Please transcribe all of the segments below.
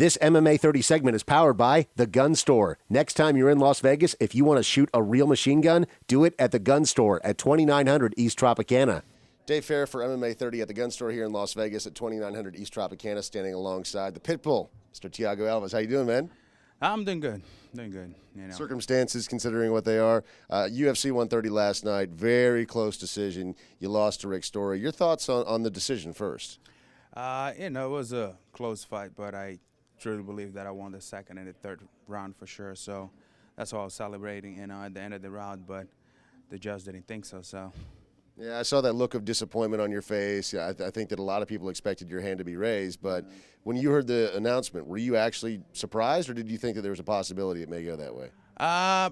This MMA 30 segment is powered by The Gun Store. Next time you're in Las Vegas, if you want to shoot a real machine gun, do it at The Gun Store at 2900 East Tropicana. Dave Farra for MMA 30 at The Gun Store here in Las Vegas at 2900 East Tropicana, standing alongside the Pitbull, Mr. Thiago Alves. How you doing, man? I'm doing good. Doing good. You know. Circumstances considering what they are. UFC 130 last night, very close decision. You lost to Rick Story. Your thoughts on the decision first? It was a close fight, but I truly believe that I won the second and the third round for sure. So that's why I was celebrating, at the end of the round. But the judge didn't think so. Yeah, I saw that look of disappointment on your face. Yeah, I think that a lot of people expected your hand to be raised. But when you heard the announcement, were you actually surprised, or did you think that there was a possibility it may go that way? I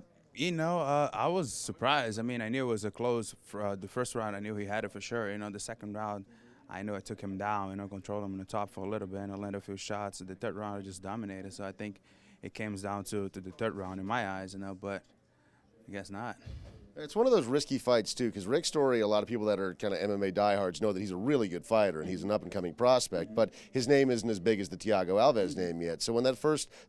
was surprised. I mean, I knew it was a close. The first round, I knew he had it for sure. The second round, I knew I took him down, controlled him in the top for a little bit, and I landed a few shots. The third round, I just dominated. So I think it comes down to the third round in my eyes, but I guess not. It's one of those risky fights, too, because Rick Story, a lot of people that are kind of MMA diehards know that he's a really good fighter and he's an up-and-coming prospect, but his name isn't as big as the Thiago Alves name yet. So when that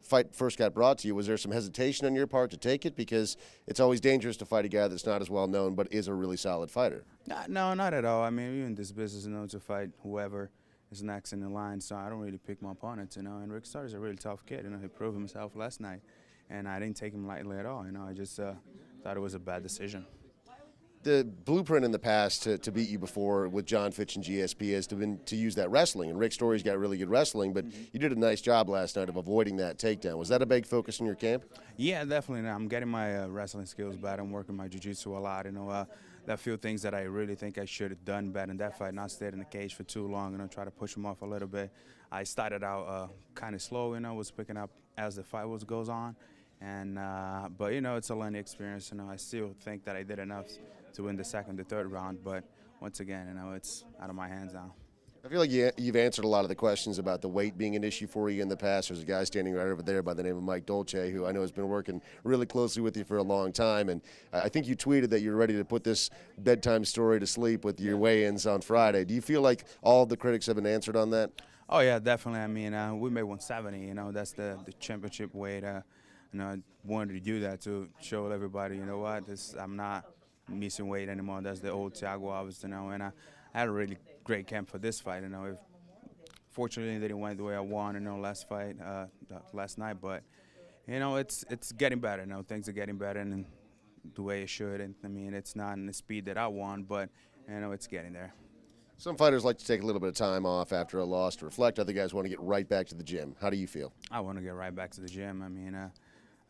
fight first got brought to you, was there some hesitation on your part to take it? Because it's always dangerous to fight a guy that's not as well-known but is a really solid fighter. No, not at all. I mean, we're in this business, to fight whoever is next in the line, so I don't really pick my opponents, and Rick Story's a really tough kid. He proved himself last night, and I didn't take him lightly at all. I just thought it was a bad decision. The blueprint in the past to beat you before with John Fitch and GSP has been to use that wrestling, and Rick Story's got really good wrestling, but you did a nice job last night of avoiding that takedown. Was that a big focus in your camp? Yeah, definitely. I'm getting my wrestling skills better. I'm working my jiu-jitsu a lot. There are a few things that I really think I should have done better in that fight, not stayed in the cage for too long, try to push him off a little bit. I started out kind of slow, was picking up as the fight goes on. But it's a learning experience. I still think that I did enough to win the second, the third round. But once again, it's out of my hands now. I feel like you've answered a lot of the questions about the weight being an issue for you in the past. There's a guy standing right over there by the name of Mike Dolce, who I know has been working really closely with you for a long time. And I think you tweeted that you're ready to put this bedtime story to sleep with your weigh-ins on Friday. Do you feel like all the critics have been answered on that? Oh yeah, definitely. I mean, we made 170. That's the championship weight. I wanted to do that to show everybody, I'm not missing weight anymore. That's the old Thiago Alves, and I had a really great camp for this fight. Fortunately, they didn't win the way I won, last fight, last night. But it's getting better. Things are getting better, and the way it should. And I mean, it's not in the speed that I want, but it's getting there. Some fighters like to take a little bit of time off after a loss to reflect. Other guys want to get right back to the gym. How do you feel? I want to get right back to the gym. I mean,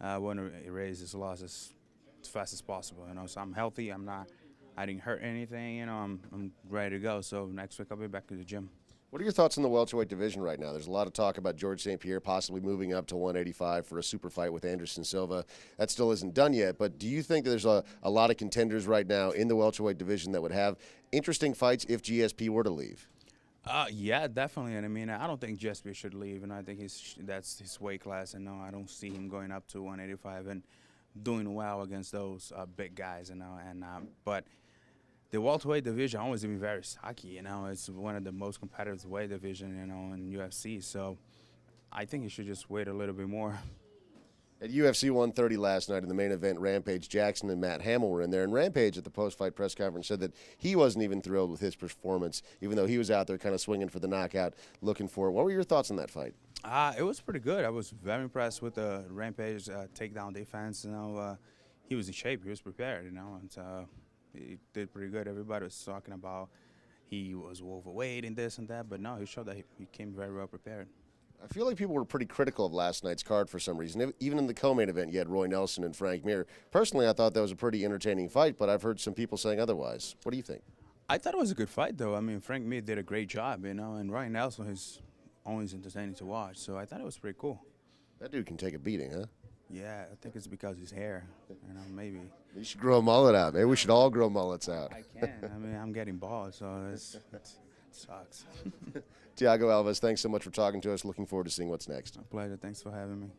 I want to erase this loss as fast as possible. So I'm healthy. I didn't hurt anything. I'm ready to go. So next week I'll be back to the gym. What are your thoughts on the welterweight division right now? There's a lot of talk about George St. Pierre possibly moving up to 185 for a super fight with Anderson Silva. That still isn't done yet, but do you think that there's a lot of contenders right now in the welterweight division that would have interesting fights if GSP were to leave? Yeah, definitely. And I mean, I don't think GSP should leave, and I think that's his weight class. And no, I don't see him going up to 185 and doing well against those big guys. But the welterweight division always been very stocky. It's one of the most competitive weight division, in UFC. So I think he should just wait a little bit more. At UFC 130 last night in the main event, Rampage Jackson and Matt Hamill were in there, and Rampage at the post-fight press conference said that he wasn't even thrilled with his performance, even though he was out there kind of swinging for the knockout, looking for it. What were your thoughts on that fight? It was pretty good. I was very impressed with the Rampage takedown defense. He was in shape. He was prepared, and he did pretty good. Everybody was talking about he was overweight and this and that, but no, he showed that he came very well prepared. I feel like people were pretty critical of last night's card for some reason. Even in the co-main event, you had Roy Nelson and Frank Mir. Personally, I thought that was a pretty entertaining fight, but I've heard some people saying otherwise. What do you think? I thought it was a good fight, though. I mean, Frank Mir did a great job, and Roy Nelson is always entertaining to watch, so I thought it was pretty cool. That dude can take a beating, huh? Yeah, I think it's because his hair, maybe. You should grow a mullet out. Maybe we should all grow mullets out. I can. I mean, I'm getting bald, so it sucks. Thiago Alves, thanks so much for talking to us. Looking forward to seeing what's next. A pleasure. Thanks for having me.